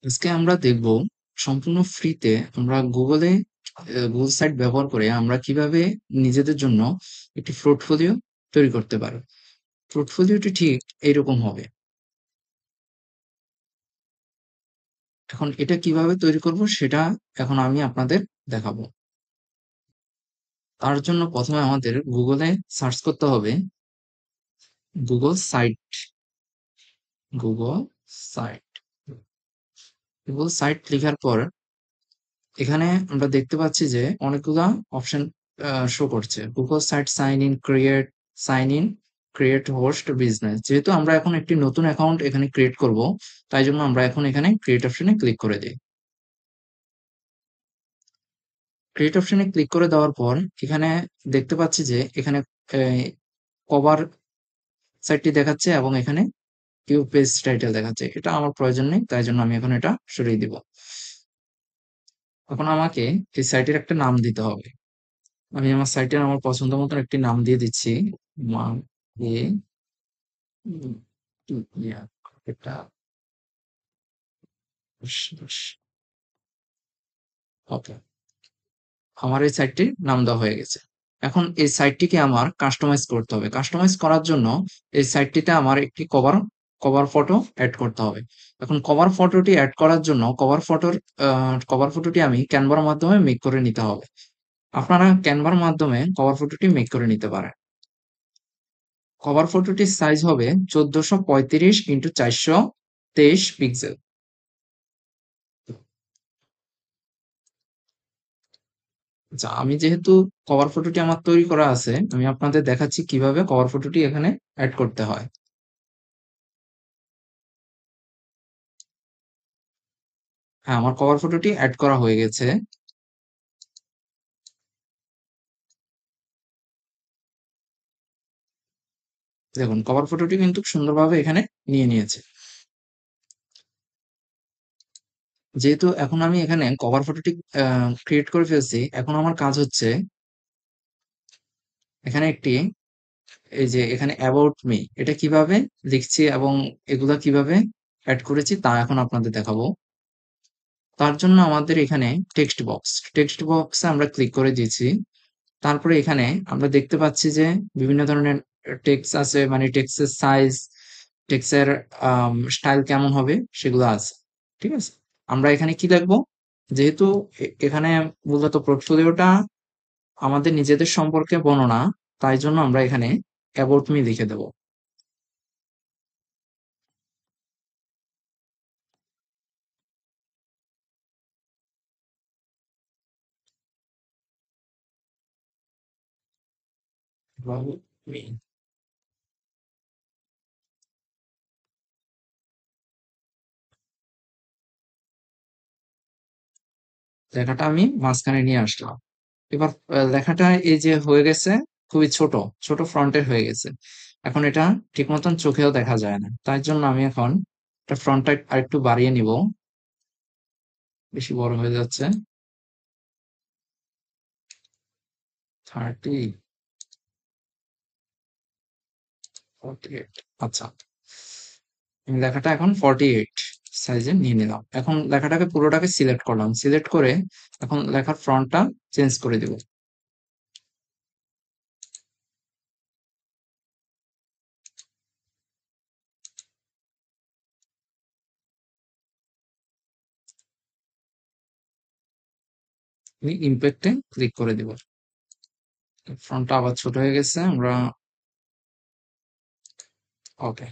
আজকে আমরা দেখব সম্পূর্ণ ফ্রিতে আমরা গুগল সাইট ব্যবহার করে আমরা কিভাবে নিজেদের জন্য একটি পোর্টফোলিও তৈরি করতে পারি। পোর্টফোলিওটি ঠিক এইরকম হবে। এখন এটা কিভাবে তৈরি করব সেটা এখন আমি আপনাদের দেখাবো। তার জন্য প্রথমে আমাদের গুগলে সার্চ করতে হবে Google site. Google site Google site লেখার পর এখানে আমরা দেখতে পাচ্ছি যে অনেকগুলা অপশন শো করছে। Google site sign in create host business. যেহেতু আমরা এখন একটি নতুন অ্যাকাউন্ট এখানে ক্রিয়েট করব, তাই জন্য আমরা এখন এখানে ক্রিয়েট অপশনে ক্লিক করে দিই। ক্রিয়েট অপশনে ক্লিক করে দেওয়ার পর এখানে দেখতে পাচ্ছি যে এখানে কভার সাইটটি দেখাচ্ছে এবং এখানে কিউ পেজ টাইটেল দেখাচ্ছে। এটা আমার প্রয়োজন নেই, তাই জন্য আমি এখন এটা সরিয়ে দিব। এখন আমাকে এই সাইটের একটা নাম দিতে হবে। আমি আমার সাইটের আমার পছন্দ মতন একটি নাম দিয়ে দিচ্ছি। মা এ ইয়া এটা ওকে, আমার এই সাইটটির নাম দেওয়া হয়ে গেছে। এখন এই সাইটটিকে আমার কাস্টমাইজ করতে হবে। কাস্টমাইজ করার জন্য এই সাইটটিতে আমার একটি কভার ফটো অ্যাড করতে হবে। এখন কভার ফটোটি অ্যাড করার জন্য কভার ফটোটি আমি ক্যানভার মাধ্যমে মেক করে নিতে হবে। আপনারা ক্যানভার মাধ্যমে কভার ফটোটি মেক করে নিতে পারেন। কভার ফটোটির সাইজ হবে 1435 x 423 পিক্সেল। আচ্ছা, আমি যেহেতু কভার ফটোটি আমার তৈরি করা আছে, আমি আপনাদের দেখাচ্ছি কিভাবে কভার ফটোটি এখানে অ্যাড করতে হয়। হ্যাঁ, আমার কভার ফটোটি অ্যাড করা হয়ে গেছে। দেখুন, কভার ফটোটি কিন্তু সুন্দরভাবে এখানে নিয়ে নিয়েছে। যেহেতু এখন আমি এখানে কভার ফটোটি ক্রিয়েট করে ফেলছি, এখন আমার কাজ হচ্ছে এখানে এই যে এখানে অ্যাবাউট মি এটা কিভাবে লিখছি এবং এগুলা কিভাবে অ্যাড করেছি তা এখন আপনাদের দেখাবো। তার জন্য আমাদের এখানে টেক্সট বক্সে আমরা ক্লিক করে দিয়েছি। তারপরে এখানে আমরা দেখতে পাচ্ছি যে বিভিন্ন ধরনের টেক্সট আছে, মানে টেক্সটের সাইজ, টেক্সটের স্টাইল কেমন হবে সেগুলো আছে। ঠিক আছে? আমরা এখানে কি লিখবো? যেহেতু এখানে মূলত পোর্টফোলিওটা আমাদের নিজেদের সম্পর্কে বর্ণনা, তাই জন্য আমরা এখানে অ্যাবাউট মি লিখে দেব। About me. লেখাটা আমি মাঝখানে নিয়ে আসলাম। এবার লেখাটা এই যে হয়ে গেছে, খুবই ছোট, ছোট ফন্টের হয়ে গেছে। এখন এটা ঠিক মতন চোখেও দেখা যায় না। তাই জন্য আমি এখন এটা ফন্টটা আরেকটু বাড়িয়ে নিব। বেশি বড় হয়ে যাচ্ছে। 30, 48। আচ্ছা, আমি লেখাটা এখন 48 সাইজে নিয়ে নিলাম। এখন লেখাটাকে পুরোটাকে সিলেক্ট করলাম। সিলেক্ট করে এখন লেখার ফন্টটা চেঞ্জ করে দিব। আমি ইমপ্যাক্টে ক্লিক করে দিব। ফন্টটা আবার ছোট হয়ে গেছে। আমরা ওকে।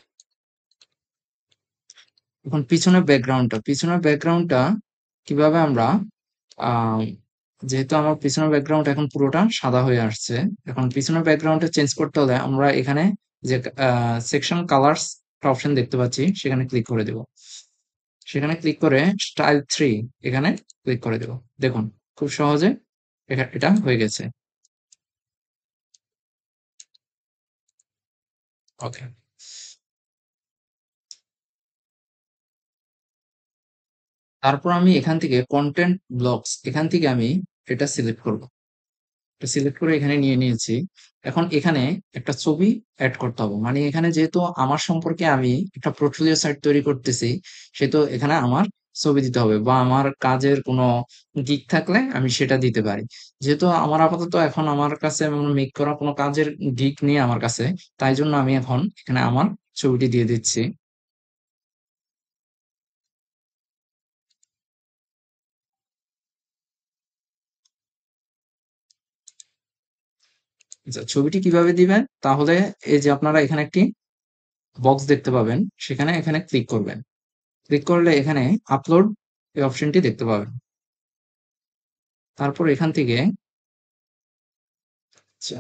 এখন পিছনের ব্যাকগ্রাউন্ডটা কিভাবে আমরা আহ যেহেতু আমার পিছনের ব্যাকগ্রাউন্ড এখন পুরোটা সাদা হয়ে আসছে, এখন পিছনের ব্যাকগ্রাউন্ডটা চেঞ্জ করতে হলে আমরা এখানে যে সেকশন কালার্স অপশন দেখতে পাচ্ছি সেখানে ক্লিক করে দেব। সেখানে ক্লিক করে স্টাইল 3 এখানে ক্লিক করে দেব। দেখুন, খুব সহজে এটা হয়ে গেছে। ওকে, তারপর আমি এখান থেকে কন্টেন্ট ব্লকস এখান থেকে আমি এটা সিলেক্ট করব। এটা সিলেক্ট করে এখানে নিয়ে নিয়েছি। এখন এখানে একটা ছবি অ্যাড করতে হবে। মানে এখানে যেহেতু আমার সম্পর্কে আমি একটা পোর্টফোলিও সাইট তৈরি করতেছি, সেহেতু এখানে আমার ছবি দিতে হবে, বা আমার কাজের কোনো গিগ থাকলে আমি সেটা দিতে পারি। যেহেতু আমার আপাতত এখন আমার কাছে মেক করা কোনো কাজের গিগ নেই আমার কাছে, তাই জন্য আমি এখন এখানে আমার ছবিটি দিয়ে দিচ্ছি। আচ্ছা, ছবিটি কিভাবে দিবেন? তাহলে এই যে আপনারা এখানে একটি বক্স দেখতে পাবেন, সেখানে এখানে ক্লিক করবেন। ক্লিক করলে এখানে আপলোড এই অপশনটি দেখতে পাবেন। তারপর এখান থেকে আচ্ছা,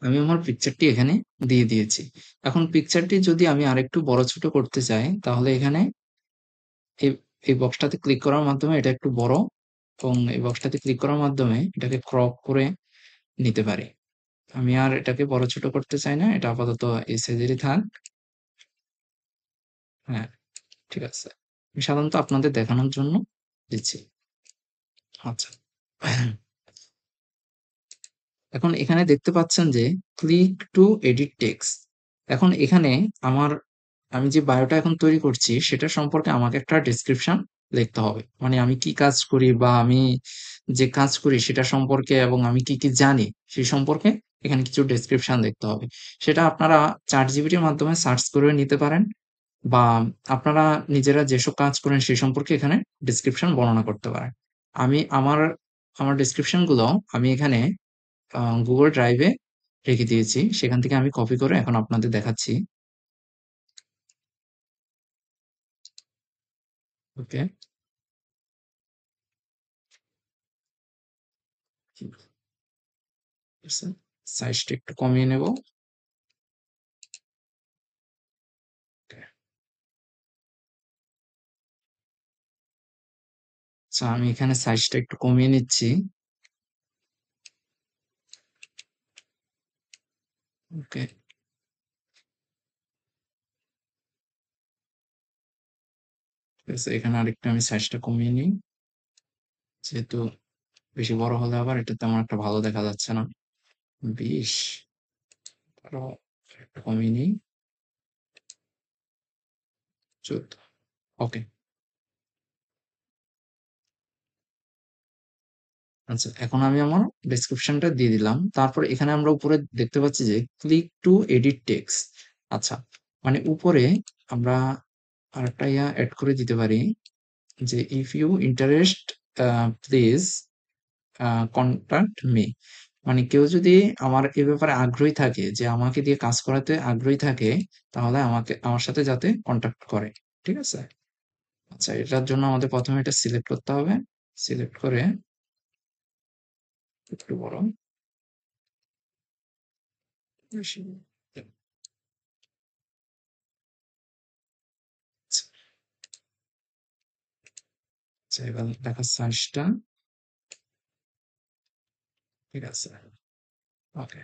আমি আমার পিকচারটি এখানে দিয়ে দিয়েছি। এখন পিকচারটি যদি আমি আরেকটু বড় ছোট করতে চাই, তাহলে এখানে এই এই বক্সটাতে ক্লিক করার মাধ্যমে এটা একটু বড়, এবং এই বক্সটাতে ক্লিক করার মাধ্যমে এটাকে ক্রপ করে নিতে পারি। আমি আর এটাকে বড় ছোট করতে চাই না, এটা আপাতত এই সাইজেরই থাক। হ্যাঁ, ঠিক আছে। আমি সাধারণত আপনাদের দেখানোর জন্য দিচ্ছি। আচ্ছা। এখন এখানে দেখতে পাচ্ছেন যে ক্লিক টু এডিট টেক্সট। এখন এখানে আমার আমি যে বায়োটা এখন তৈরি করছি সেটা সম্পর্কে আমাকে একটা ডেসক্রিপশন লিখতে হবে। মানে আমি কি কাজ করি, বা আমি যে কাজ করি সেটা সম্পর্কে, এবং আমি কি কি জানি সেই সম্পর্কে এখানে কিছু ডেসক্রিপশন দেখতে হবে। সেটা আপনারা ChatGPT-র মাধ্যমে সার্চ করে নিতে পারেন বা আপনারা নিজেরা যেসব কাজ করেন সে সম্পর্কে এখানে ডেসক্রিপশন বর্ণনা করতে পারেন। আমি আমার ডেসক্রিপশন গুলো আমি এখানে Google Drive-এ রেখে দিয়েছি। সেখান থেকে আমি কপি করে এখন আপনাদের দেখাচ্ছি। ওকে, ঠিক আছে। সাইজটা একটু কমিয়ে নেব। ওকে, আচ্ছা আমি এখানে সাইজটা একটু কমিয়ে নিচ্ছি। ওকে, ঠিক আছে। এখানে আরেকটু আমি সাইজটা কমিয়ে নিই। যেহেতু বেশি বড় হলে আবার এটা তেমন একটা ভালো দেখা যাচ্ছে না। 20, আরো একটু কমিয়ে নিই। 14। ওকে, আচ্ছা এখন আমি আমার ডেসক্রিপশনটা দিয়ে দিলাম। তারপর এখানে আমরা উপরে দেখতে পাচ্ছি যে ক্লিক টু এডিট টেক্সট। আচ্ছা, মানে উপরে আমরা আরেকটা এড করে দিতে পারি যে if you interest please contact me. মানে কেউ যদি আমার এ ব্যাপারে আগ্রহী থাকে, যে আমাকে দিয়ে কাজ করাতে আগ্রহী থাকে, তাহলে আমার সাথে যাতে কন্টাক্ট করে। ঠিক আছে? আচ্ছা, এটার জন্য আমাদের প্রথমে এটা সিলেক্ট করতে হবে। সিলেক্ট করে একটু বড়, বেশি, আচ্ছা, আচ্ছা, এবার লেখার সাইজটা ঠিক আছে। ওকে,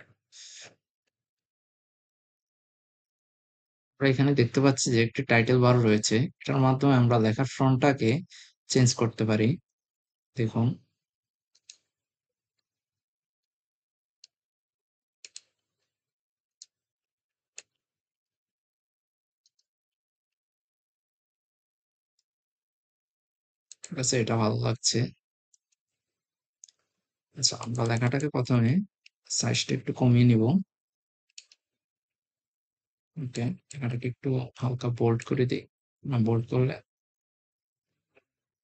আমরা এখানে দেখতে পাচ্ছি যে একটি টাইটেল বার রয়েছে। এটার মাধ্যমে আমরা লেখার ফন্টটাকে চেঞ্জ করতে পারি। দেখুন, ঠিক আছে, এটা ভালো লাগছে। আচ্ছা, আমরা লেখাটাকে প্রথমে সাইজটা একটু কমিয়ে নিব। ওকে, লেখাটাকে একটু হালকা বোল্ড করে দিই। না, বোল্ড করলে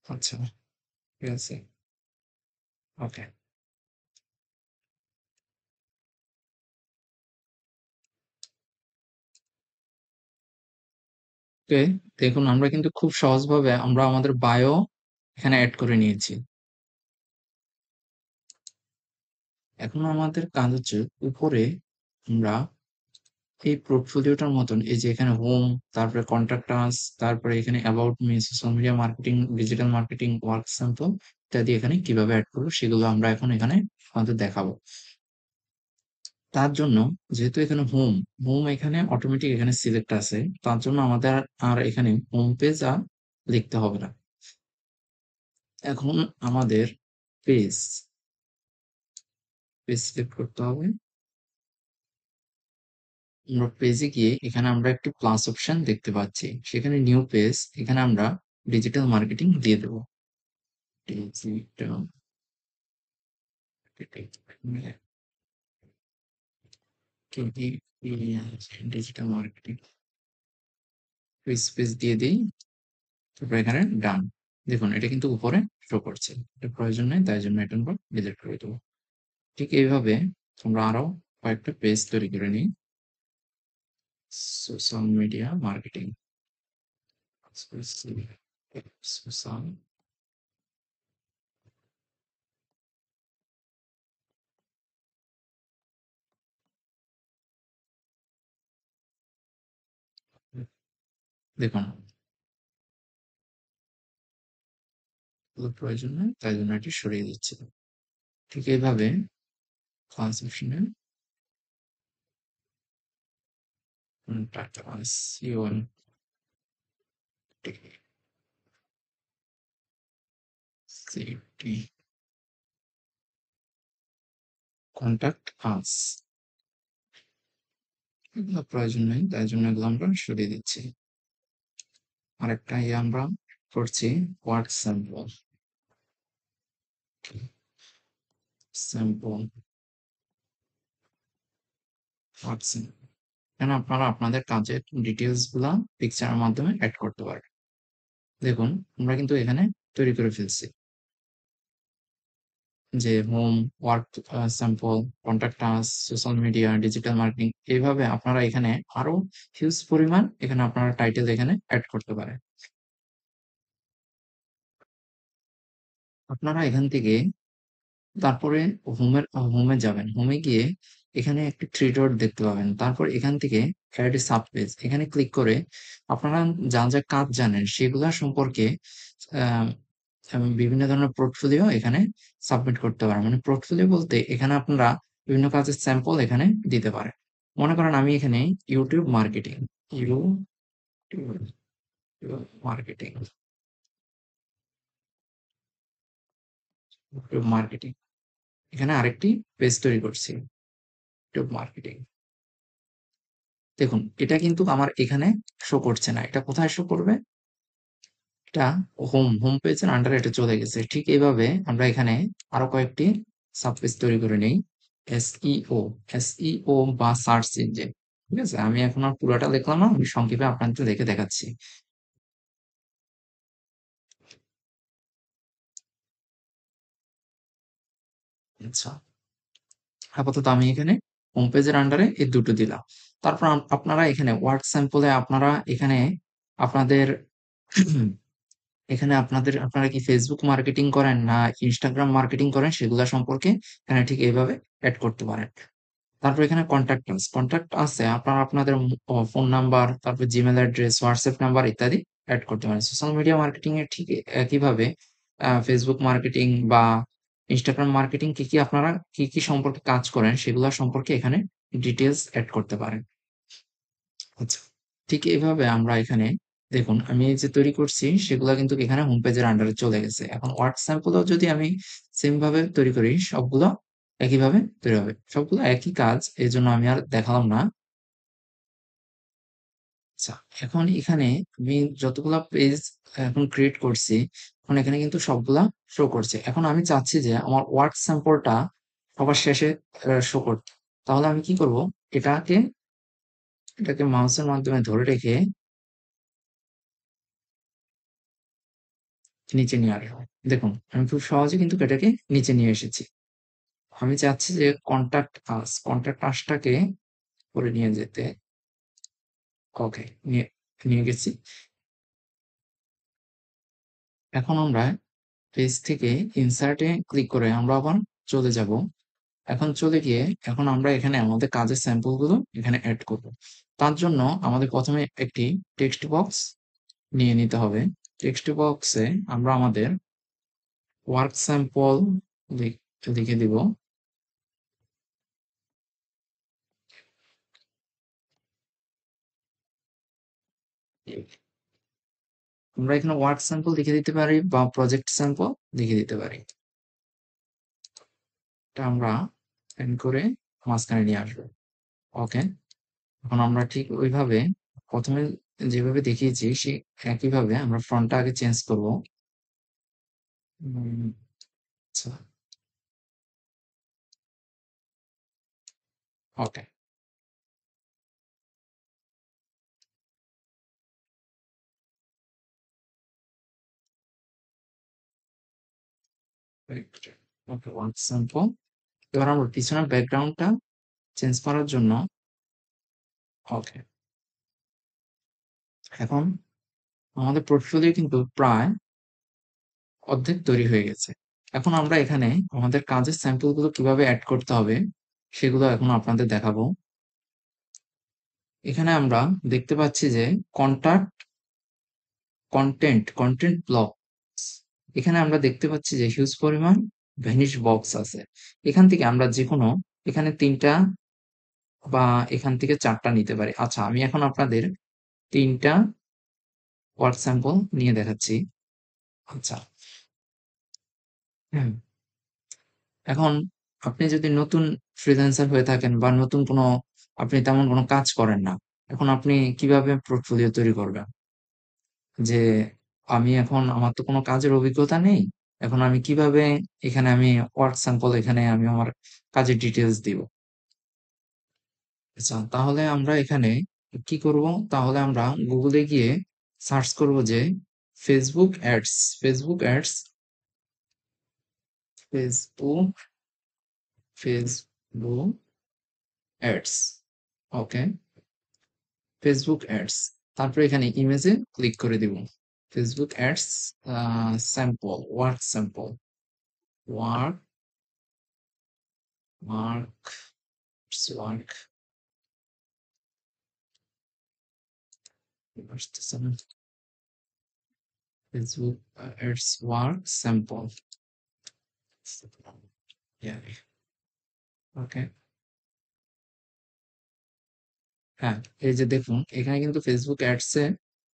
আচ্ছা, ঠিক আছে। ওকে, ওকে, দেখুন আমরা কিন্তু খুব সহজভাবে আমরা আমাদের বায়ো এখানে এড করে নিয়েছি। এখন আমাদের কাজ হচ্ছে উপরে আমরা এই পোর্টফোলিওটার মতন এই যে এখানে হোম, তারপরে কন্টাক্ট আস, তারপরে এখানে about me, social media marketing, digital marketing, work sample ইত্যাদি এখানে কিভাবে অ্যাড করবো সেগুলো আমরা এখন এখানে আমাদের দেখাবো। তার জন্য যেহেতু এখানে হোম, হোম এখানে অটোমেটিক এখানে সিলেক্ট আছে, তার জন্য আমাদের আর এখানে হোম পেজ আর লিখতে হবে না। এখন আমাদের পেজ পেজ সিলেক্ট করতে হবে। আমরা পেজে গিয়ে এখানে আমরা একটি প্লাস অপশন দেখতে পাচ্ছি, সেখানে নিউ পেজ, এখানে আমরা ডিজিটাল মার্কেটিং দিয়ে দেবো। Digital marketing, digital marketing space দিয়ে দিই। তারপর এখানে ডান। দেখুন এটা কিন্তু উপরে শো করছে। এটা প্রয়োজন নেই, তাই জন্য এটা আমরা ডিলিট করে দেবো। ঠিক এইভাবে আমরা আরো কয়েকটা পেজ তৈরি করে নিই। সোশ্যাল মিডিয়া মার্কেটিং, সোশ্যাল, দেখুন এগুলো প্রয়োজন নেই, তাই জন্য এটি সরিয়ে দিচ্ছি। ঠিক এইভাবে ক্লাস অপশনে সিটি কন্ট্যাক্ট আস, এগুলো প্রয়োজন নেই, তাই জন্য এগুলো আমরা সরিয়ে দিচ্ছি। আরেকটা আমরা করছি ওয়ার্ক স্যাম্পল, স্যাম্পল পাচ্ছেন। এখানে আপনারা আপনাদের কাজের ডিটেইলস গুলা পিকচারের মাধ্যমে এড করতে পারবেন। দেখুন আমরা কিন্তু এখানে তৈরি করে ফেলছি যে হোম, ওয়ার্ক স্যাম্পল, কন্টাক্ট আস, সোশ্যাল মিডিয়া, ডিজিটাল মার্কেটিং এইভাবে আপনারা এখানে আরো হিউজ পরিমাণ এখানে আপনারা টাইটেল এখানে এড করতে পারেন। আপনারা এখান থেকে তারপরে হোমে যাবেন। হোমে গিয়ে এখানে একটি থ্রি ডট দেখতে পাবেন। তারপর এখান থেকে এড সাব পেজ এখানে ক্লিক করে আপনারা যা যা কাজ জানেন সেগুলা সম্পর্কে আহ, বিভিন্ন ধরনের পোর্টফোলিও এখানে সাবমিট করতে পারেন। মানে পোর্টফোলিও বলতে এখানে আপনারা বিভিন্ন কাজের স্যাম্পল এখানে দিতে পারেন। মনে করেন আমি এখানে YouTube marketing, YouTube marketing, YouTube marketing এখানে আরেকটি পেজ তৈরি করছি, ইউটিউব মার্কেটিং। দেখুন এটা কিন্তু আমার এখানে শো করছে না। এটা কোথায় শো করবে? এটা হোম পেজের আন্ডারে এটা চলে গেছে। ঠিক এইভাবে আমরা এখানে আরো কয়েকটি সাব পেজ তৈরি করে নেই। এসইও, এসইও বা সার্চ ইঞ্জিন। ঠিক আছে? আমি এখন আর পুরোটা লিখলাম না, আমি সংক্ষেপে আপনাদের লিখে দেখাচ্ছি। আচ্ছা, আপাতত আমি এখানে হোম পেজের আন্ডারে এই দুটো দিলাম। তারপর আপনারা এখানে ওয়ার্ক স্যাম্পলে আপনারা এখানে আপনাদের এখানে আপনারা কি ফেসবুক মার্কেটিং করেন না ইনস্টাগ্রাম মার্কেটিং করেন সেগুলা সম্পর্কে এখানে ঠিক এইভাবে এড করতে পারেন। তারপর এখানে কন্ট্যাক্ট আছে আপনারা আপনাদের ফোন নাম্বার, তারপর জিমেল অ্যাড্রেস, হোয়াটসঅ্যাপ নাম্বার ইত্যাদি অ্যাড করতে পারেন। সোশ্যাল মিডিয়া মার্কেটিং এর ঠিক একইভাবে ফেসবুক মার্কেটিং বা ইনস্টাগ্রাম মার্কেটিং আপনারা কি সম্পর্কে কাজ করেন সেগুলা সম্পর্কে এখানে ডিটেলস অ্যাড করতে পারেন। আচ্ছা, ঠিক এইভাবে আমরা এখানে দেখুন আমি এই যে তৈরি করছি সেগুলা কিন্তু এখানে হোম পেজের আন্ডারে চলে গেছে। এখন ওয়ার্ক স্যাম্পলও যদি আমি সেম ভাবে তৈরি করি সবগুলো একইভাবে তৈরি হবে। সবগুলো একই কাজ, এই জন্য আমি আর দেখালাম না। আচ্ছা, এখন এখানে আমি যতগুলা পেজ এখন ক্রিয়েট করছি এখন এখানে কিন্তু সবগুলা শো করছে। এখন আমি চাচ্ছি যে আমার ওয়ার্ক স্যাম্পলটা সবার শেষে শো করতে। তাহলে আমি কি করব? এটাকে এটাকে মাউসের মাধ্যমে ধরে রেখে নিচে নিয়ে আসবো। দেখুন আমি খুব সহজে কিন্তু এটাকে নিচে নিয়ে এসেছি। আমি চাচ্ছি যে কন্টাক্ট আসটাকে করে নিয়ে যেতে। ওকে, নিয়ে নিয়ে গেছি। এখন আমরা পেজ থেকে ইনসার্টে ক্লিক করে আমরা আবার চলে যাব। এখন চলে গিয়ে এখন আমরা এখানে আমাদের কাজের স্যাম্পল গুলো এখানে অ্যাড করব। তার জন্য আমাদের প্রথমে একটি টেক্সট বক্স নিয়ে নিতে হবে। টেক্সট বক্সে আমরা আমাদের ওয়ার্ক স্যাম্পল লিখে দিব। আমরা এখানে ওয়ার্ক স্যাম্পল লিখে দিতে পারি বা প্রজেক্ট স্যাম্পল লিখে দিতে পারি। এটা আমরা এন্ড করে মাঝখানে নিয়ে আসবো। ওকে, এখন আমরা ঠিক ওইভাবে প্রথমে যেভাবে দেখিয়েছি সে একইভাবে আমরা ফ্রন্টটা আগে চেঞ্জ করব। আচ্ছা, ওকে, ওকে, ওয়ার্ক স্যাম্পল। এবার আমরা পিছনের ব্যাকগ্রাউন্ডটা চেঞ্জ করার জন্য ওকে, এখন আমাদের পোর্টফোলিও কিন্তু প্রায় অর্ধেক তৈরি হয়ে গেছে। এখন আমরা এখানে আমাদের কাজের স্যাম্পল গুলো কিভাবে অ্যাড করতে হবে সেগুলো এখন আপনাদের দেখাবো। এখানে আমরা দেখতে পাচ্ছি যে কন্টাক্ট কন্টেন্ট ব্লক, এখানে আমরা দেখতে পাচ্ছি যে হিউজ পরিমাণ ভ্যানিশ বক্স আছে। এখান থেকে আমরা যে কোনো এখানে ৩টা বা এখান থেকে ৪টা নিতে পারি। আচ্ছা, আমি এখন আপনাদের ৩টা ওয়ার্ক স্যাম্পল নিয়ে দেখাচ্ছি। আচ্ছা, হুম, এখন আপনি যদি নতুন ফ্রিল্যান্সার হয়ে থাকেন বা নতুন কোনো আপনি তেমন কোনো কাজ করেন না, এখন আপনি কিভাবে পোর্টফোলিও তৈরি করবেন? যে আমি এখন আমার তো কোনো কাজের অভিজ্ঞতা নেই। এখন আমি কিভাবে এখানে আমি ওয়ার্ক স্যাম্পল এখানে আমি আমার কাজের ডিটেইলস দিব? আচ্ছা, তাহলে আমরা এখানে কি করব? তাহলে আমরা গুগলে গিয়ে সার্চ করব যে Facebook ads, Facebook ads, Facebook, Facebook ads. Okay, Facebook ads. তারপরে এখানে ইমেজে ক্লিক করে দিব। Facebook ads sample, work sample, work, work, work, আসতেছে না। Facebook ads work sample. Okay, হ্যাঁ, এই যে দেখুন এখানে কিন্তু ফেসবুক অ্যাডস এ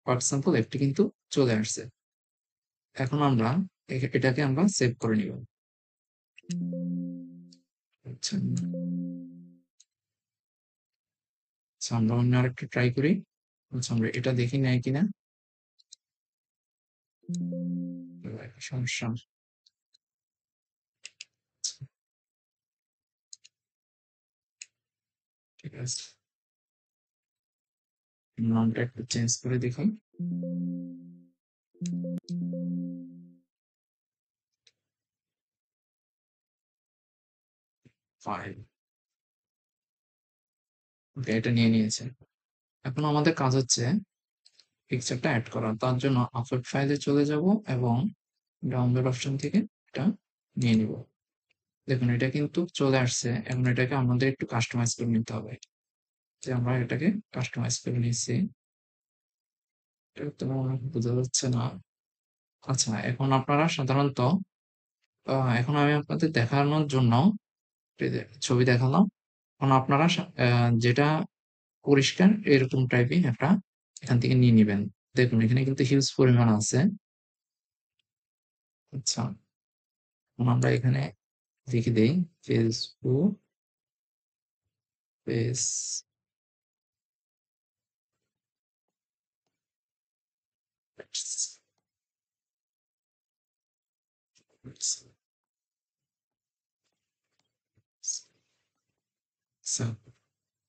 ওয়ার্ক স্যাম্পল একটি কিন্তু চলে আসছে। এখন আমরা এটাকে আমরা সেভ করে নিব। আচ্ছা, আচ্ছা, আমরা অন্য আরেকটা ট্রাই করি। আচ্ছা, আমরা এটা দেখি নাই কিনা। সমস্যা, ঠিক আছে, নামটা একটু চেঞ্জ করে দেখি। ফাইল, ওকে, এটা নিয়ে নিয়েছে। এখন আমাদের কাজ হচ্ছে পিকচারটা অ্যাড করা। তার জন্য আপলোড ফাইলে চলে যাব এবং ডাউনলোড অপশন থেকে এটা নিয়ে নিব। দেখুন এটা কিন্তু চলে আসছে। এখন এটাকে আমাদের একটু কাস্টমাইজ করে নিতে হবে। যে আমরা এটাকে কাস্টমাইজ করে নিয়েছি। এটা তো বোঝা যাচ্ছে না। আচ্ছা, এখন আপনারা সাধারণত এখন আমি আপনাদের দেখানোর জন্য এই যে ছবি দেখালাম। এখন আপনারা যেটা পরিষ্কার এরকম টাইপই একটা এখান থেকে নিয়ে নিবেন। দেখুন এখানে কিন্তু হিউজ পরিমাণ আছে। আচ্ছা, এখন আমরা এখানে লিখে দেই ফেসবুক পেজ,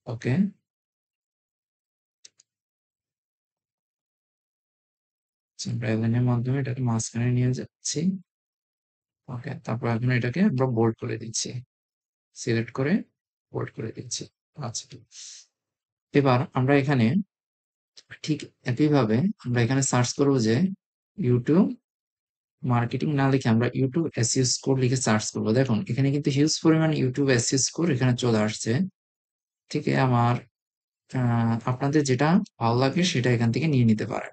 ওকে, ব্রাইলিনের মাধ্যমে এটাকে মাঝখানে নিয়ে যাচ্ছি। ওকে, তারপর এখন এটাকে আমরা বোল্ড করে দিচ্ছি। সিলেক্ট করে বোল্ড করে দিচ্ছি। আচ্ছা, এবার আমরা এখানে ঠিক একইভাবে আমরা এখানে সার্চ করব যে ইউটিউব মার্কেটিং না লিখে আমরা ইউটিউব এসইও স্কোর লিখে সার্চ করব। দেখুন এখানে কিন্তু হিউজ পরিমাণ ইউটিউব এসইও স্কোর এখানে চলে আসছে। ঠিক আমার আপনাদের যেটা ভালো লাগে সেটা এখান থেকে নিয়ে নিতে পারেন।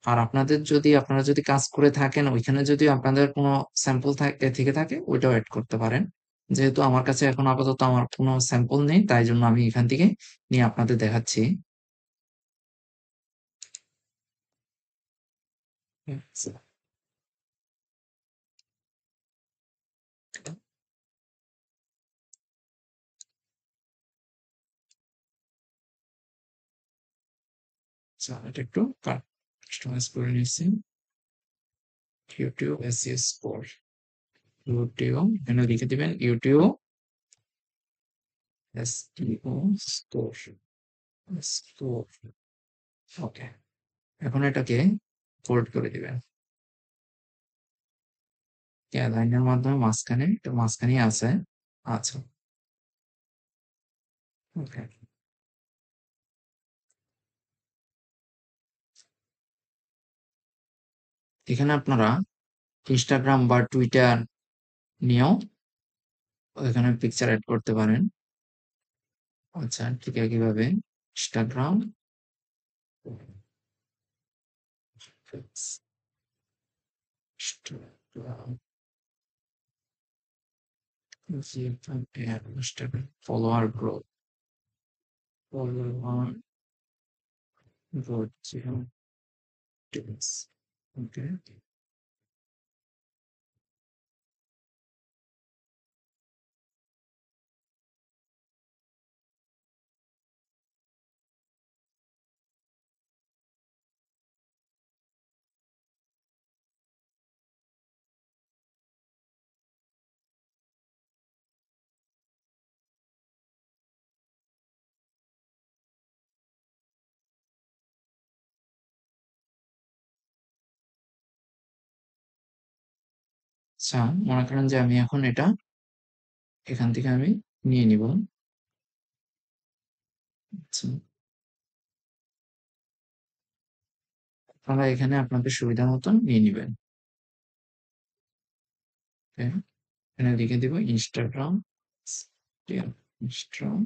আর আপনারা যদি কাজ করে থাকেন ওইখানে যদি আপনাদের কোনো স্যাম্পল থেকে থাকে ওইটাও এড করতে পারেন। যেহেতু আমার কাছে এখন আপাতত আমার কোনো স্যাম্পল নেই তাই জন্য আমি এখান থেকে নিয়ে আপনাদের দেখাচ্ছি। আচ্ছা, এটা একটু কাস্টমাইজ করে নিচ্ছি। ইউটিউব এসইও স্কোর, ইউটিউব এখানে লিখে দিবেন ইউটিউব এসইও স্কোর, স্কোর। ওকে, এখন এটাকে ফোল্ড করে দিবেন লাইনের মাধ্যমে মাঝখানে, এটা মাঝখানেই আছে। আচ্ছা, ওকে, এখানে আপনারা ইনস্টাগ্রাম বা টুইটার নিয়েও এখানে পিকচার অ্যাড করতে পারেন। আচ্ছা, ঠিক একইভাবে Instagram, Instagram, Instagram follower growth, follower growth, okay. আচ্ছা, মনে করেন যে আমি এখন এটা এখান থেকে আমি নিয়ে নিব। আচ্ছা, আপনারা এখানে আপনাদের সুবিধা মতন নিয়ে নিবেন। ওকে, এখানে লিখে দিব ইনস্টাগ্রাম, ইনস্টাগ্রাম,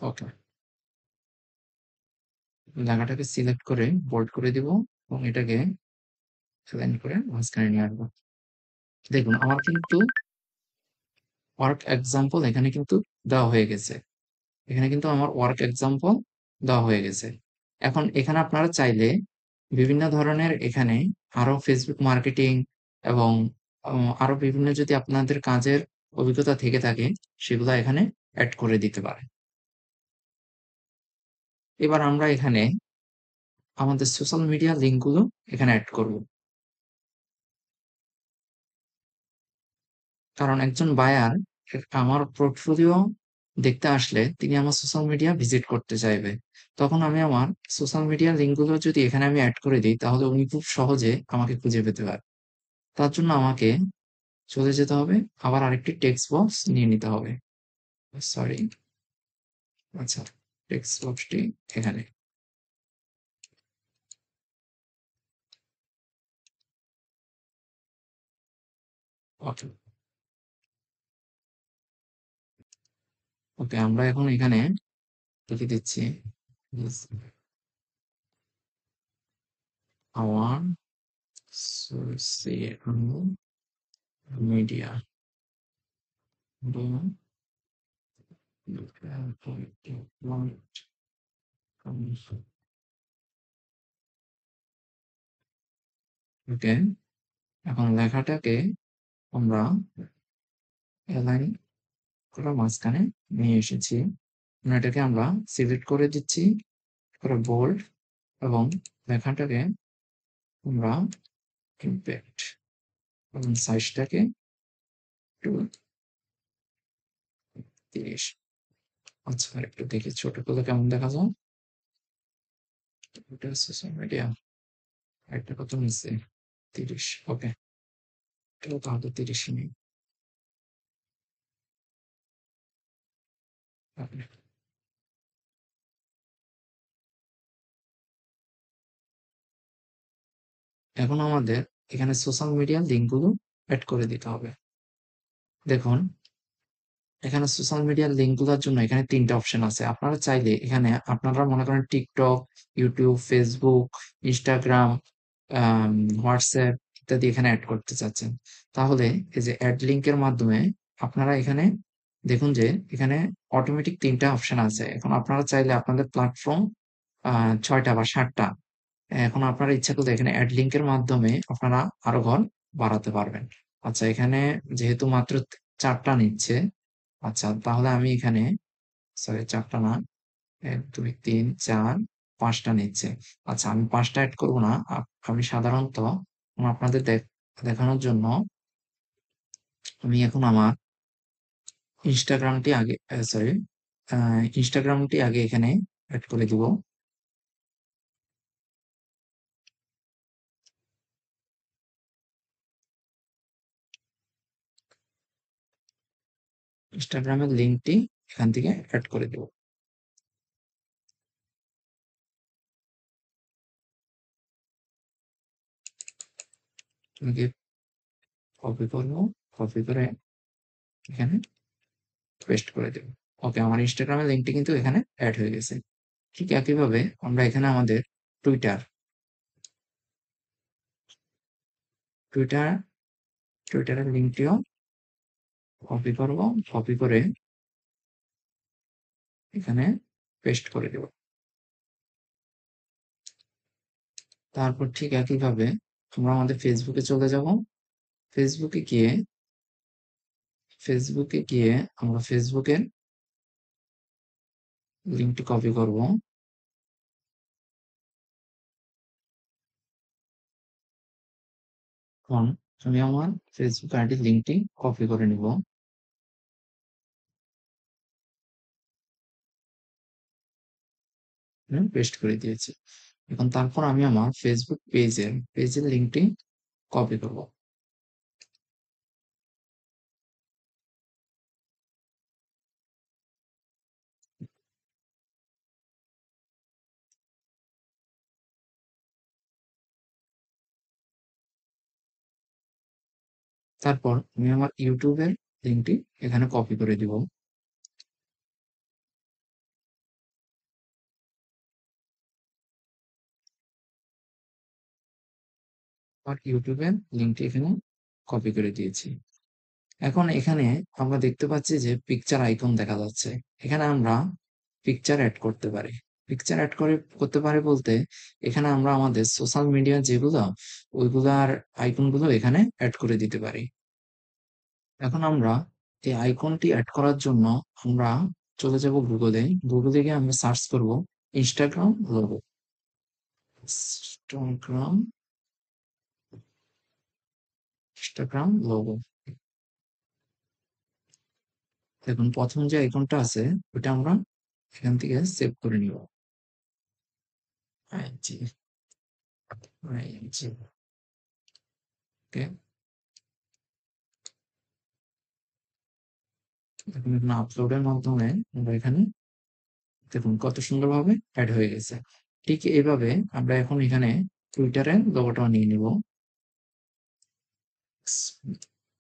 ওকে, লেখাটাকে সিলেক্ট করে বোল্ড করে দিব এবং এটাকে অ্যালাইন করে মাঝখানে নিয়ে আসবো। দেখুন আমার কিন্তু ওয়ার্ক এক্সাম্পল এখানে কিন্তু দেওয়া হয়ে গেছে। এখানে কিন্তু আমার ওয়ার্ক এক্সাম্পল দেওয়া হয়ে গেছে। এখন এখানে আপনারা চাইলে বিভিন্ন ধরনের এখানে আরো ফেসবুক মার্কেটিং এবং আরো বিভিন্ন যদি আপনাদের কাজের অভিজ্ঞতা থেকে থাকে সেগুলো এখানে অ্যাড করে দিতে পারেন। এবার আমরা এখানে আমাদের সোশ্যাল মিডিয়া লিঙ্কগুলো এখানে অ্যাড করব। কারণ একজন বায়ার আমার পোর্টফোলিও দেখতে আসলে তিনি আমার সোশ্যাল মিডিয়া ভিজিট করতে চাইবে। তখন আমি আমার সোশ্যাল মিডিয়ার লিঙ্কগুলো যদি এখানে আমি অ্যাড করে দিই তাহলে উনি খুব সহজে আমাকে খুঁজে পেতে পারে। তার জন্য আমাকে চলে যেতে হবে, আবার আরেকটি টেক্সট বক্স নিয়ে নিতে হবে। সরি, আচ্ছা, টেক্সট বক্সটি এখানে। ওকে, ওকে, আমরা এখন এখানে লিখে দিচ্ছি আওয়ার সোশ্যাল মিডিয়া, ওকে, এখন লেখাটাকে আমরা অ্যালাইন করে মাঝখানে নিয়ে এসেছি। এটাকে আমরা সিলেক্ট করে দিচ্ছি, করে বোল্ড, এবং লেখাটাকে আমরা ইম্প্যাক্ট এবং সাইজটাকে একটু 30। আচ্ছা, একটু দেখি ছোট করলে কেমন দেখা যায়। এটা সোশ্যাল মিডিয়া একটা কত নিচ্ছে, 30। ওকে, এটাও তাহলে 30 নেই। এখন আমাদের এখানে সোশ্যাল মিডিয়ার লিঙ্কগুলো অ্যাড করে দিতে হবে। দেখুন এখানে সোশ্যাল মিডিয়ার লিঙ্কগুলোর জন্য এখানে ৩ টা অপশন আছে। আপনারা চাইলে এখানে আপনারা মনে করেন TikTok, YouTube, Facebook, Instagram, WhatsApp ইত্যাদি এখানে এড করতে চাচ্ছেন। তাহলে এই যে এড লিঙ্কের মাধ্যমে আপনারা এখানে দেখুন যে এখানে অটোমেটিক ৩ টা অপশন আছে। এখন আপনারা চাইলে আপনাদের প্ল্যাটফর্ম ৬ টা বা ৭ টা, এখন আপনারা ইচ্ছা করলে এখানে এড লিঙ্কের মাধ্যমে আপনারা আরো ঘর বাড়াতে পারবেন। আচ্ছা, এখানে যেহেতু মাত্র ৪ টা নিচ্ছে, আচ্ছা তাহলে আমি এখানে, সরি ৪ টা না, ১, ২, ৩, ৪, ৫ টা নিচ্ছে। আচ্ছা, আমি ৫ টা এড করব না। আমি সাধারণত আপনাদের দেখানোর জন্য আমি এখন আমার ইনস্টাগ্রামটি আগে, সরি, ইনস্টাগ্রামটি আগে এখানে এড করে দিব। ইনস্টাগ্রামের লিঙ্কটি এখান থেকে এড করে দেব। কপি করব, কপি করে এখানে পেস্ট করে দেব। ওকে, আমার ইনস্টাগ্রামের লিঙ্কটি কিন্তু এখানে এড হয়ে গেছে। ঠিক একইভাবে আমরা এখানে আমাদের টুইটার, টুইটার টুইটারের লিঙ্কটিও কপি করব, কপি করে এখানে পেস্ট করে দেব। তারপর ঠিক একইভাবে আমরা আমাদের ফেসবুকে চলে যাব। ফেসবুকে গিয়ে ফেসবুকে গিয়ে আমরা ফেসবুকের লিঙ্কটি কপি করব। এখন আমি আমার ফেসবুক আইডির লিঙ্কটি কপি করে নিব। পেস্ট করে দিয়েছি। এখন তারপর আমি আমার ফেসবুক পেজের লিঙ্কটি কপি করব। তারপর আমি আমার ইউটিউবের লিঙ্কটি এখানে কপি করে দিব। আমার ইউটিউবের লিঙ্কটি এখানে কপি করে দিয়েছি। এখন এখানে আমরা দেখতে পাচ্ছি যে পিকচার আইকন দেখা যাচ্ছে। এখানে আমরা পিকচার অ্যাড করতে পারি। পিকচার অ্যাড করতে পারি বলতে এখানে আমরা আমাদের সোশ্যাল মিডিয়া যেগুলো ওইগুলার আইকনগুলো এখানে অ্যাড করে দিতে পারি। এখন আমরা এই আইকনটি অ্যাড করার জন্য আমরা চলে যাব গুগলে। গুগলে গিয়ে আমরা সার্চ করব Instagram logo. Instagram Instagram logo. দেখুন প্রথম যে আইকনটা আছে ওটা আমরা এখান থেকে সেভ করে নিব। জি, জি, ওকে। এখন এখানে আপলোডের মাধ্যমে আমরা এখানে দেখুন কত সুন্দরভাবে অ্যাড হয়ে গেছে। ঠিক এইভাবে আমরা এখন এখানে টুইটারের লোগোটা নিয়ে নিব।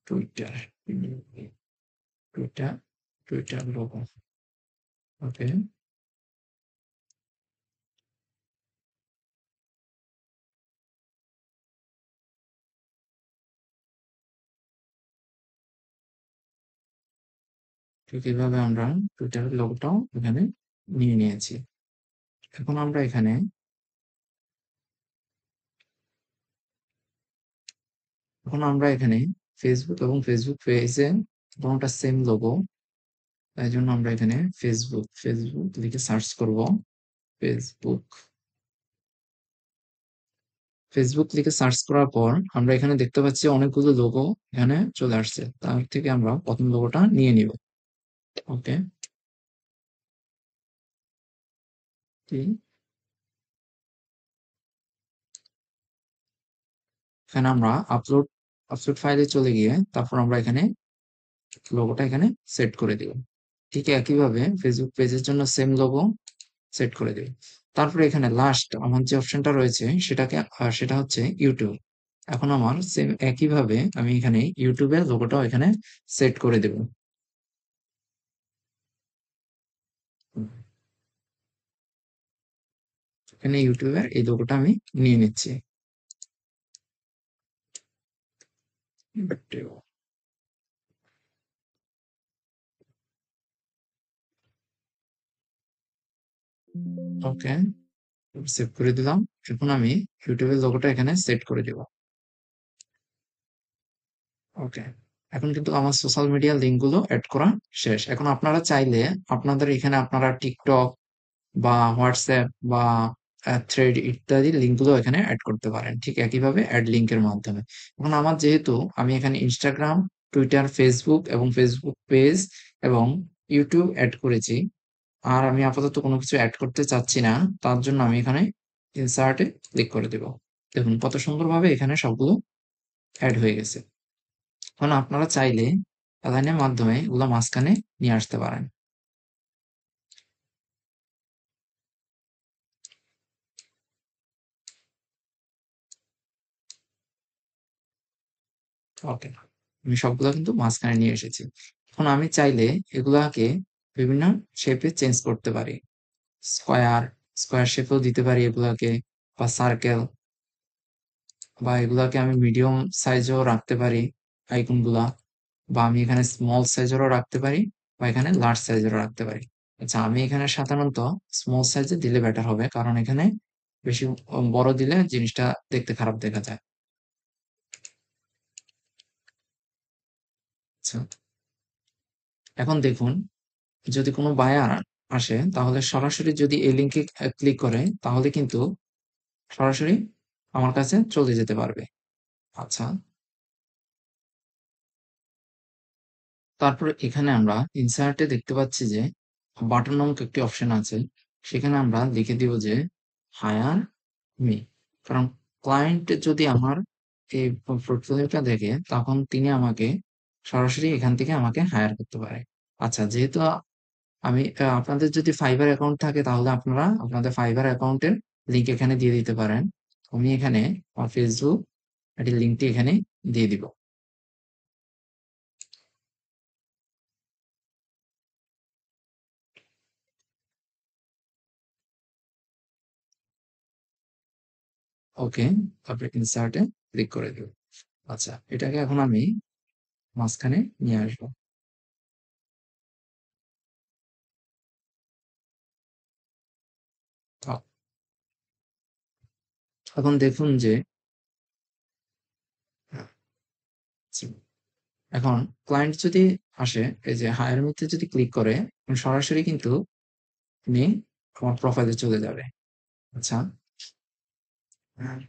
Twitter Twitter Twitter logo. Okay. ঠিক এইভাবে আমরা টুইটারের লোগোটাও এখানে নিয়ে নিয়েছি। এখন আমরা এখানে ফেসবুক এবং ফেসবুক পেজে কোনটা সেম লোগো, তাই জন্য আমরা এখানে ফেসবুক লিখে সার্চ করব। ফেসবুক ফেসবুক লিখে সার্চ করার পর আমরা এখানে দেখতে পাচ্ছি অনেকগুলো লোগো এখানে চলে আসছে। তার থেকে আমরা প্রথম লোগোটা নিয়ে নিব। ওকে। এখানে আমরা আপলোড ফাইলে চলে গিয়ে তারপর আমরা এখানে লোগোটা এখানে সেট করে দিব। ঠিক একইভাবে ফেসবুক পেজের জন্য সেম লোগো সেট করে দিব। তারপরে এখানে লাস্ট আমার যে অপশনটা রয়েছে সেটা হচ্ছে ইউটিউব। এখন আমার সেম একইভাবে আমি এখানে ইউটিউবের লোগোটাও এখানে সেট করে দেব। এখানে ইউটিউবের এই লোগোটা আমি নিয়ে নিচ্ছি। ওকে, সেভ করে দিলাম। এখন আমি ইউটিউবের লোগোটা এখানে সেট করে দিব। ওকে। এখন কিন্তু আমার সোশ্যাল মিডিয়ার লিঙ্ক গুলো এড করা শেষ। এখন আপনারা চাইলে আপনাদের এখানে আপনারা টিকটক বা হোয়াটসঅ্যাপ বা থ্রেড ইত্যাদি লিঙ্ক গুলো এখানে অ্যাড করতে পারেন, ঠিক একইভাবে অ্যাড লিঙ্কের মাধ্যমে। এখন আমার যেহেতু আমি এখানে ইনস্টাগ্রাম, টুইটার, ফেসবুক এবং ফেসবুক পেজ এবং ইউটিউব অ্যাড করেছি, আর আমি আপাতত কোনো কিছু অ্যাড করতে চাচ্ছি না, তার জন্য আমি এখানে ইনসার্টে ক্লিক করে দেব। দেখুন কত সুন্দরভাবে এখানে সবগুলো অ্যাড হয়ে গেছে। এখন আপনারা চাইলে অ্যালাইনের মাধ্যমে এগুলো মাঝখানে নিয়ে আসতে পারেন। ওকে, আমি সবগুলো কিন্তু মাঝখানে নিয়ে এসেছি। এখন আমি চাইলে এগুলাকে বিভিন্ন শেপে চেঞ্জ করতে পারি। স্কোয়ার স্কোয়ার শেপেও দিতে পারি এগুলাকে, বা সার্কেল, বা এগুলাকে আমি মিডিয়াম সাইজেও রাখতে পারি আইকন গুলা, বা আমি এখানে স্মল সাইজেরও রাখতে পারি, বা এখানে লার্জ সাইজেরও রাখতে পারি। আচ্ছা, আমি এখানে সাধারণত স্মল সাইজে দিলে বেটার হবে, কারণ এখানে বেশি বড় দিলে জিনিসটা দেখতে খারাপ দেখা যায়। আচ্ছা, এখন দেখুন, যদি কোনো বায়ার আসে তাহলে সরাসরি যদি এই লিঙ্কে ক্লিক করে তাহলে কিন্তু সরাসরি আমার কাছে চলে যেতে পারবে। আচ্ছা, তারপরে এখানে আমরা ইনসার্টে দেখতে পাচ্ছি যে বাটন নামক একটি অপশন আছে। সেখানে আমরা লিখে দিব যে হায়ার মি। কারণ ক্লায়েন্ট যদি আমার এই পোর্টফোলিওটা দেখে তখন তিনি আমাকে সরাসরি এখান থেকে আমাকে হায়ার করতে পারে। আচ্ছা, যেহেতু আমি আপনাদের যদি ফাইবার অ্যাকাউন্ট থাকে তাহলে আপনারা আপনাদের ফাইবার অ্যাকাউন্টের লিংক এখানে দিয়ে দিতে পারেন। আমি এখানে আমার ফেসবুক এটির লিংকটি এখানে দিয়ে দিব। ওকে, তারপরে ইনসার্টে ক্লিক করে দেব। আচ্ছা, এটাকে এখন আমি মাঝখানে নিয়ে আসবো। আ- এখন দেখুন যে আচ্ছা, এখন ক্লায়েন্ট যদি আসে, এই যে হায়ার মিতে যদি ক্লিক করে সরাসরি কিন্তু উনি আমার প্রোফাইলে চলে যাবে। আচ্ছা, হ্যাঁ,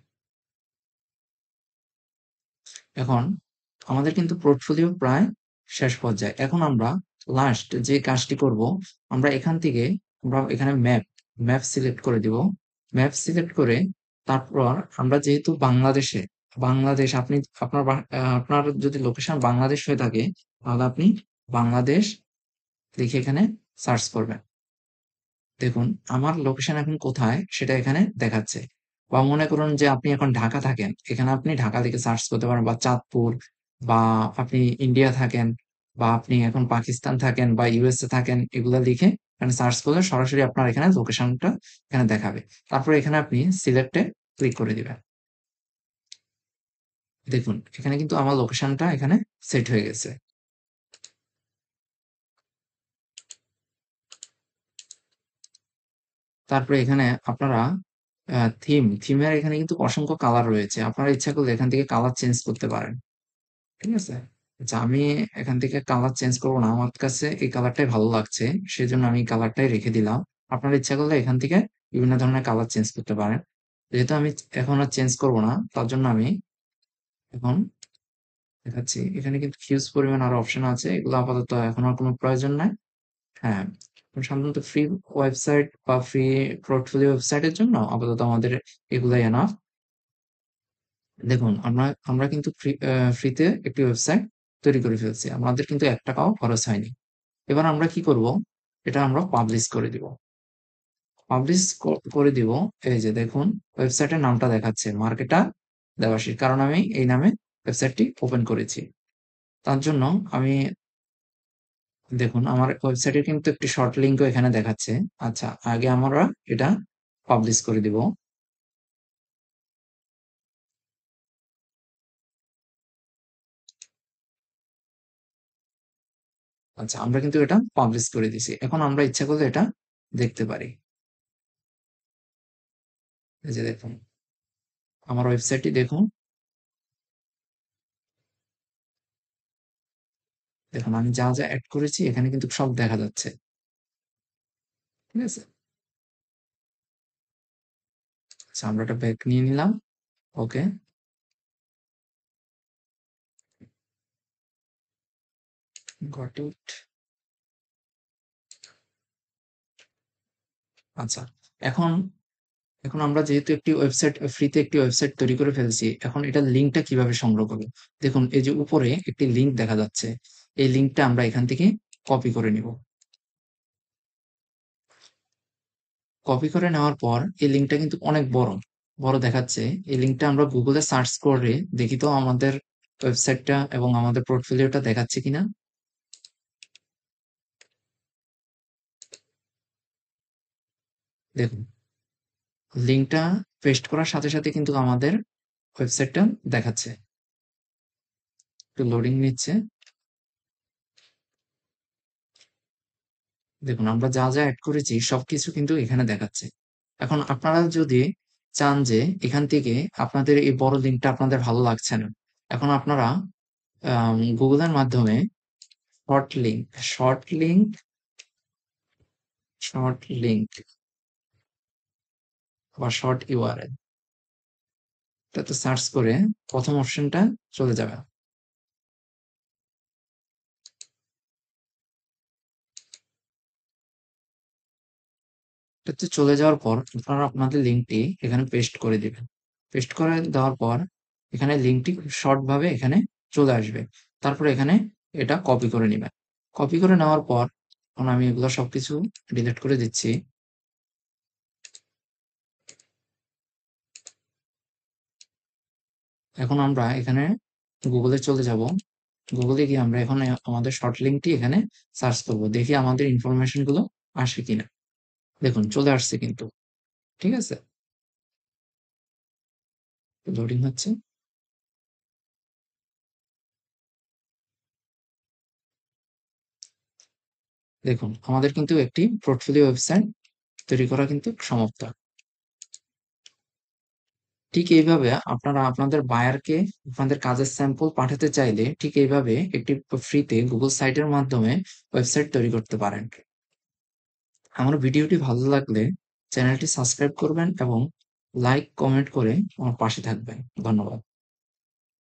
এখন আমাদের কিন্তু পোর্টফোলিও প্রায় শেষ পর্যায়ে। এখন আমরা লাস্ট যে কাজটি করব, আমরা এখান থেকে আমরা এখানে ম্যাপ সিলেক্ট করে দিব। ম্যাপ সিলেক্ট করে তারপর আমরা যেহেতু বাংলাদেশে, বাংলাদেশ আপনি আপনার যদি লোকেশন বাংলাদেশ হয়ে থাকে তাহলে আপনি বাংলাদেশ লিখে এখানে সার্চ করবেন। দেখুন আমার লোকেশন এখন কোথায় সেটা এখানে দেখাচ্ছে। বা মনে করুন যে আপনি এখন ঢাকা থাকেন, এখানে আপনি ঢাকা লিখে সার্চ করতে পারেন, বা চাঁদপুর, বা আপনি ইন্ডিয়া থাকেন, বা আপনি এখন পাকিস্তান থাকেন বা ইউএসএ থাকেন, এগুলা লিখে এখানে সার্চ করলে সরাসরি আপনার এখানে লোকেশনটা এখানে দেখাবে। তারপরে এখানে আপনি সিলেক্টে ক্লিক করে দিবেন। দেখুন এখানে কিন্তু আমার লোকেশনটা এখানে সেট হয়ে গেছে। তারপরে এখানে আপনারা থিমের এখানে কিন্তু অসংখ্য কালার রয়েছে। আপনারা ইচ্ছা করলে এখান থেকে কালার চেঞ্জ করতে পারেন। ঠিক আছে? আচ্ছা, আমি এখান থেকে কালার চেঞ্জ করব না। আমার কাছে এই কালারটাই ভালো লাগছে। সেজন্য আমি এই কালারটাই রেখে দিলাম। আপনারা ইচ্ছা করলে এখান থেকে বিভিন্ন ধরনের কালার চেঞ্জ করতে পারেন। যেহেতু আমি এখন আর চেঞ্জ করব না, তার জন্য আমি এখন দেখাচ্ছি। এখানে কিন্তু হিউজ পরিমাণ আরো অপশন আছে। এগুলো আপাতত এখন আর কোনো প্রয়োজন নাই। হ্যাঁ, সাধারণত ফ্রি ওয়েবসাইট বা ফ্রি পোর্টফোলিও ওয়েবসাইটের জন্য আপাতত আমাদের এগুলাই এনাফ। দেখুন আমরা আমরা কিন্তু ফ্রিতে একটি ওয়েবসাইট তৈরি করে ফেলছি। আমাদের কিন্তু ৳১ খরচ হয়নি। এবার আমরা কি করব? এটা আমরা পাবলিশ করে দিব। পাবলিশ করে দিব। এই যে দেখুন ওয়েবসাইটের নামটা দেখাচ্ছে মার্কেটার দেবাশীষ। কারণ আমি এই নামে ওয়েবসাইটটি ওপেন করেছি। তার জন্য আমি দেখুন আমার ওয়েবসাইটের কিন্তু একটি শর্ট লিংকও এখানে দেখাচ্ছে। আচ্ছা, আগে আমরা এটা পাবলিশ করে দিব। আচ্ছা, আমরা কিন্তু এটা পাবলিশ করে দিছি। এখন আমরা ইচ্ছা করলে এটা দেখতে পারি। এই যে দেখুন আমার ওয়েবসাইটটি দেখুন। দেখুন আমি যা যা এড করেছি এখানে কিন্তু সব দেখা যাচ্ছে। ঠিক আছে? আচ্ছা, আমরা এটা ব্যাক নিয়ে নিলাম। ওকে, গট ইট। আচ্ছা, এখন এখন আমরা যেহেতু একটি ওয়েবসাইট ফ্রিতে একটি ওয়েবসাইট তৈরি করে ফেলছি, এখন এটার লিঙ্কটা কিভাবে সংগ্রহ করব? দেখুন এই যে উপরে একটি লিঙ্ক দেখা যাচ্ছে। এই লিঙ্কটা আমরা এখান থেকে কপি করে নিব। কপি করে নেওয়ার পর এই লিঙ্কটা কিন্তু অনেক বড়, বড় দেখাচ্ছে। এই লিঙ্কটা আমরা গুগলে সার্চ করে দেখি তো আমাদের ওয়েবসাইটটা এবং আমাদের পোর্টফোলিওটা দেখাচ্ছে কিনা। দেখুন লিঙ্কটা পেস্ট করার সাথে সাথে কিন্তু আমাদের ওয়েবসাইটটা দেখাচ্ছে। একটু লোডিং নিচ্ছে। দেখুন আমরা যা যা অ্যাড করেছি সবকিছু কিন্তু এখানে দেখাচ্ছে। এখন আপনারা যদি চান যে এখান থেকে আপনাদের এই বড় লিঙ্কটা আপনাদের ভালো লাগছে না, এখন আপনারা গুগলের মাধ্যমে short link short link short link বা শর্ট ইউআরএল এটাতে সার্চ করে প্রথম অপশনটা চলে যাবে। এটাতে চলে যাওয়ার পর আপনারা আপনাদের লিঙ্কটি এখানে পেস্ট করে দিবেন। পেস্ট করে দেওয়ার পর এখানে লিঙ্কটি খুব শর্ট ভাবে এখানে চলে আসবে। তারপরে এখানে এটা কপি করে নিবেন। কপি করে নেওয়ার পর এখন আমি এগুলো সবকিছু ডিলিট করে দিচ্ছি। এখন আমরা এখানে গুগলে চলে যাব। গুগলে গিয়ে আমরা এখন আমাদের শর্ট লিঙ্কটি এখানে সার্চ করব। দেখি আমাদের ইনফরমেশন গুলো আসে কিনা। দেখুন চলে আসছে কিন্তু। ঠিক আছে? লোডিং হচ্ছে। দেখুন আমাদের কিন্তু একটি পোর্টফোলিও ওয়েবসাইট তৈরি করা কিন্তু সমাপ্ত। ঠিক এইভাবে আপনারা আপনাদের বায়ারকে আপনাদের কাজের স্যাম্পল পাঠাতে চাইলে ঠিক এইভাবে একটি ফ্রিতে গুগল সাইটের মাধ্যমে ওয়েবসাইট তৈরি করতে পারেন। আমার ভিডিওটি ভালো লাগলে চ্যানেলটি সাবস্ক্রাইব করবেন এবং লাইক কমেন্ট করে আমার পাশে থাকবেন। ধন্যবাদ।